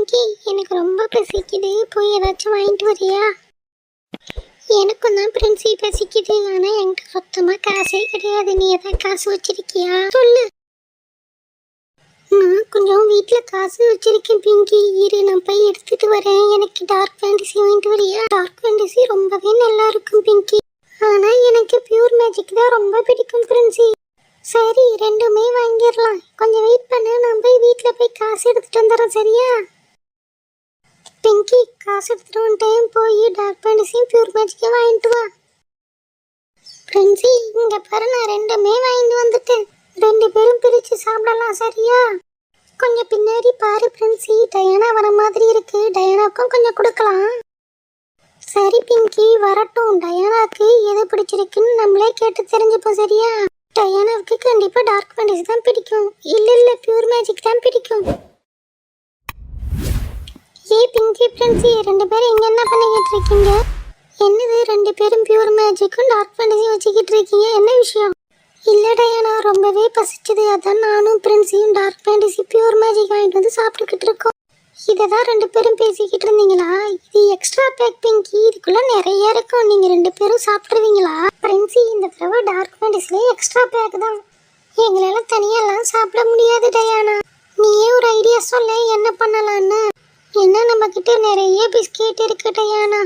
பிங்கி, எனக்கு ரொம்ப பசிக்குது, போய் ஏதாச்சும் வாங்கிட்டு வரியா? எனக்கும் தான் பிரின்சி பசிக்குது, ஆனா என்கிட்ட சுத்தமா காசே கிடையாது. நீ ஏதாவது காசு வச்சிருக்கியா சொல்லு. நான் கொஞ்சம் வீட்டுல காசு வச்சிருக்கேன் பிங்கி, இரு நான் போய் எடுத்துட்டு வரேன். எனக்கு டார்க் ஃபேண்டசி வாங்கிட்டு வரியா? டார்க் ஃபேண்டசி ரொம்பவே நல்லா இருக்கும் பிங்கி, ஆனா எனக்கு பியூர் மேஜிக் தான் ரொம்ப பிடிக்கும் பிரின்சி. சரி, ரெண்டுமே வாங்கிடலாம். கொஞ்சம் வெயிட் பண்ணு, நான் போய் வீட்டில் போய் காசு எடுத்துட்டு வந்துடுறேன், சரியா? பிங்கி, காசு எடுத்துட்டு வந்துட்டேன், போய் டார்க் ஃபேண்டசியும் பியூர் மேஜிக்கையும் வாங்கிட்டு வா. பிரின்சி, இங்க பாரு, நான் ரெண்டுமே வாங்கிட்டு வந்துட்டேன். ரெண்டு பேரும் பிரிச்சு சாப்பிடலாம், சரியா? கொஞ்சம் பின்னாடி பாரு பிரின்சி, டயானா வர மாதிரி இருக்கு. டயானாவுக்கும் கொஞ்சம் கொடுக்கலாம். சரி பிங்கி, வரட்டும். டயானாவுக்கு எது பிடிச்சிருக்குன்னு நம்மளே கேட்டு தெரிஞ்சுப்போம், சரியா? டயானாவுக்கு கண்டிப்பா டார்க் ஃபேண்டசி தான் பிடிக்கும். இல்ல பியூர் மேஜிக் தான் பிடிக்கும். பிங்கி பிரின்சி, ரெண்டு பேரும் இங்க என்ன பண்ணிக்கிட்டு இருக்கீங்க? என்னது, ரெண்டு பேரும் பியூர் மேஜிக்கும் டார்க் ஃபேண்டசியும் வச்சுக்கிட்டு இருக்கீங்க? என்ன விஷயம்? இல்ல டயானா, ரொம்பவே பசிச்சது, அதான் நானும் பிரின்சியும் டார்க் ஃபேண்டசி பியூர் மேஜிக் வாங்கிட்டு வந்து சாப்பிட்டுக்கிட்டு இருக்கோம். இததான் ரெண்டு பேரும் பேசிக்கிட்டு இருந்தீங்களா? இது எக்ஸ்ட்ரா பேக் பிங்கி, இதுக்குள்ள நிறைய இருக்கும். நீங்க ரெண்டு பேரும் சாப்பிடுவீங்களா? பிரின்சி, இந்த தடவை டார்க் ஃபேண்டசில எக்ஸ்ட்ரா பேக் தான். எங்களால தனியெல்லாம் சாப்பிட முடியாது டயானா. நீயே ஒரு ஐடியா சொல்ல, என்ன பண்ணலான்னு. என்ன, நம்ம கிட்ட நிறைய பிஸ்கெட் இருக்கு டயானா.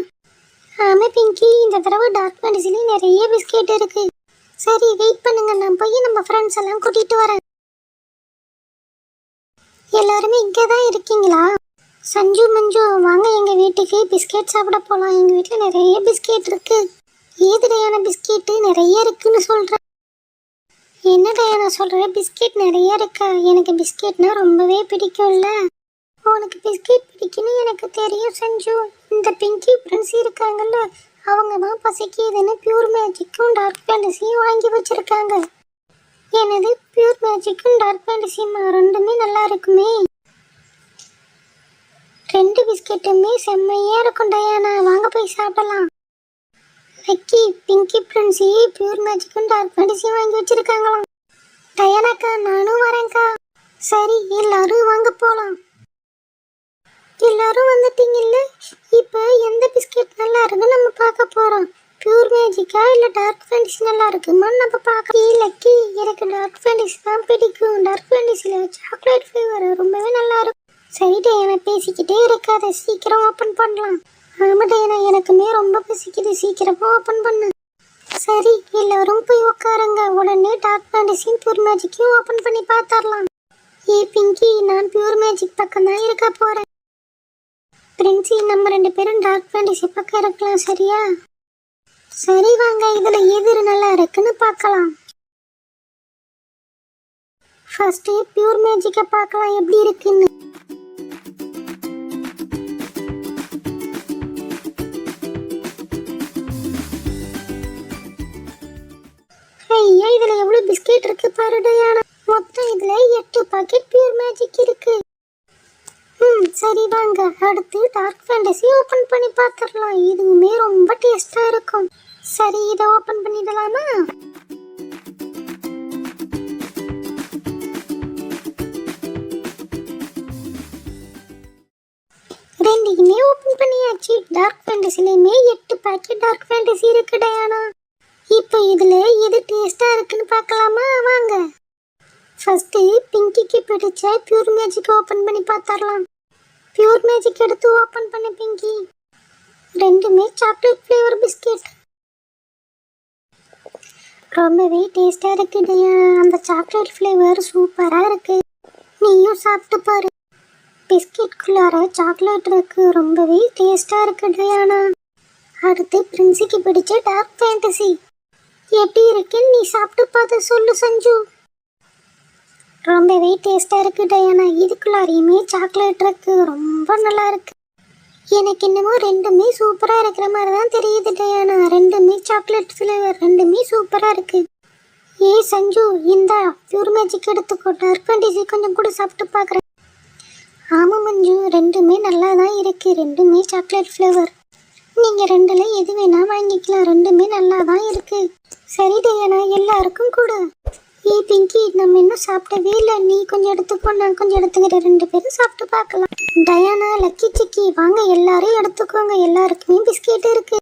ஆமா பிங்கி, இந்த தடவை டார்க் ஃபேண்டசில நிறைய பிஸ்கெட் இருக்கு. சரி, வெயிட் பண்ணுங்க, நான் போய் நம்ம ஃப்ரெண்ட்ஸ் எல்லாம் கூட்டிட்டு வரேன். எல்லாருமே இங்கே தான் இருக்கீங்களா? சஞ்சு, மஞ்சு, வாங்க எங்க வீட்டுக்கு பிஸ்கெட் சாப்பிட போலாம். எங்க வீட்டுல நிறைய பிஸ்கெட் இருக்கு. ஏது டயானா, பிஸ்கெட்டு நிறைய இருக்குன்னு சொல்ற? என்ன டயானா சொல்ற, பிஸ்கெட் நிறைய இருக்கா? எனக்கு பிஸ்கெட்னா ரொம்பவே பிடிக்கும்ல. உனக்கு பிஸ்கெட் பிடிக்குன்னு எனக்கு தெரியும் சஞ்சு. இந்த பிங்கி பிரின்சி இருக்காங்கல்ல, அவங்க தான் பசிக்குதுன்னு பியூர் மேஜிக்கும் டார்க் ஃபேண்டசியும் வாங்கி வச்சிருக்காங்க. என்னது, பியூர் மேஜிக்கும் டார்க் ஃபேண்டசியுமா? ரெண்டுமே நல்லா இருக்குமே. ரெண்டு பிஸ்கெட்டுமே செம்மையா இருக்கும் டயானா, வாங்க போய் சாப்பிடலாம். லக்கி, பிங்கி பிரின்சி பியூர் மேஜிக்கும் டார்க் ஃபேண்டசியும் வாங்கி வச்சிருக்காங்களாம். டயானாக்கா, நானும் வரேன்க்கா. சரி, எல்லாரும் வாங்க போலாம். எல்லாரும் வந்துட்டீங்கல்ல, இப்போ எந்த பிஸ்கெட் நல்லா இருக்குன்னு நம்ம பார்க்க போறோம். பியூர் மேஜிக்கா இல்ல டார்க் ஃபேண்டசி நல்லா இருக்குமான்னு நம்ம பார்க்க. லக்கி, எனக்கு டார்க் ஃபேண்டசி தான் பிடிக்கும். டார்க் ஃபேண்டசில சாக்லேட் ஃப்ளேவர் ரொம்பவே நல்லா இருக்கும். சரி டயானா, பேசிக்கிட்டே இருக்காத, சீக்கிரம் ஓப்பன் பண்ணலாம். ஆமா டயானா, எனக்குமே ரொம்ப பசிக்குது, சீக்கிரமா ஓப்பன் பண்ணு. சரி, எல்லாரும் போய் உட்காருங்க. உடனே டார்க் ஃபேண்டசியும் பியூர் மேஜிக்கையும் ஓப்பன் பண்ணி பார்த்துடலாம். பிங்கி, நான் பியூர் மேஜிக் பக்கம் தான் இருக்க போறேன். பிரின்சி, நம்ம ரெண்டு பேரும் டார்க் ஃபேண்டசி பக்கம் இருக்கலாம், சரியா? சரி வாங்க, இதுல எது நல்லா இருக்குன்னு பார்க்கலாம். ஃபர்ஸ்ட் பியூர் மேஜிக்கை பார்க்கலாம் எப்படி இருக்குன்னு. ஐயா, இதுல எவ்வளவு பிஸ்கெட் இருக்கு பாரு டயானா. மொத்தம் இதுல 8 பாக்கெட் பியூர் மேஜிக் இருக்கு. சரி வாங்க, அடுத்து டார்க் ஃபேண்டசி ஓபன் பண்ணி பார்த்துடலாம். இதுவுமே ரொம்ப டேஸ்டா இருக்கும். சரி, இதை ஓபன் பண்ணிடலாமா? ரெண்டுமே ஓபன் பண்ணியாச்சு. டார்க் ஃபேண்டசிலயுமே 8 பாக்கெட் டார்க் ஃபேண்டசி இருக்கு டயானா. இப்போ இதுல எது டேஸ்டா இருக்குன்னு பார்க்கலாமா? வாங்க. ஃபர்ஸ்ட் பிங்கிக்கு பிடிச்ச பியூர் மேஜிக் ஓபன் பண்ணி பார்த்துடலாம். பியூர் மேஜிக் எடுத்து ஓபன் பண்ண பிங்கி. ரெண்டுமே சாக்லேட் ஃப்ளேவர் பிஸ்கெட். ரொம்பவே டேஸ்டா இருக்கு டயானா. அந்த சாக்லேட் ஃப்ளேவர் சூப்பரா இருக்கு. நீயும் சாப்பிட்டு பாரு. பிஸ்கெட்குள்ளார சாக்லேட் இருக்கு, ரொம்பவே டேஸ்டா இருக்கு டயானா. அடுத்து பிரின்சிக்கு பிடிச்ச டார்க் ஃபேண்டசி எப்படி இருக்குன்னு நீ சாப்பிட்டு பார்த்து சொல்லு சஞ்சு. ரொம்பவே டேஸ்டா இருக்கு டயானா. இதுக்குள்ளாரையுமே சாக்லேட் இருக்கு, ரொம்ப நல்லா இருக்கு. எனக்கு என்னமோ ரெண்டுமே சூப்பரா இருக்கிற மாதிரி தான் தெரியுது டயானா. ரெண்டுமே சாக்லேட் ஃப்ளேவர், ரெண்டுமே சூப்பரா இருக்கு. சஞ்சு, இந்த பியூர் மேஜிக் எடுத்துக்கோ. டார்க் ஃபேண்டசி கொஞ்சம் கூட சாப்பிட்டு பார்க்குறேன். ஆமா மஞ்சு, ரெண்டுமே நல்லா தான் இருக்கு. ரெண்டுமே சாக்லேட் ஃப்ளேவர். நீங்க ரெண்டுல எது வேணா வாங்கிக்கலாம், ரெண்டுமே நல்லா தான் இருக்கு. சரி டயானா, எல்லாருக்கும் கூட. ஏய் பிங்கி, நம்ம இன்னும் சாப்பிட்டதே இல்லை. நீ கொஞ்சம் எடுத்துக்கோ, நான் கொஞ்சம் எடுத்துக்கிறேன். 2 பேரும் சாப்பிட்டு பார்க்கலாம். டயானா, லக்கி சிக்கி, வாங்க எல்லாரும் எடுத்துக்கோங்க. எல்லாருக்குமே பிஸ்கெட் இருக்கு.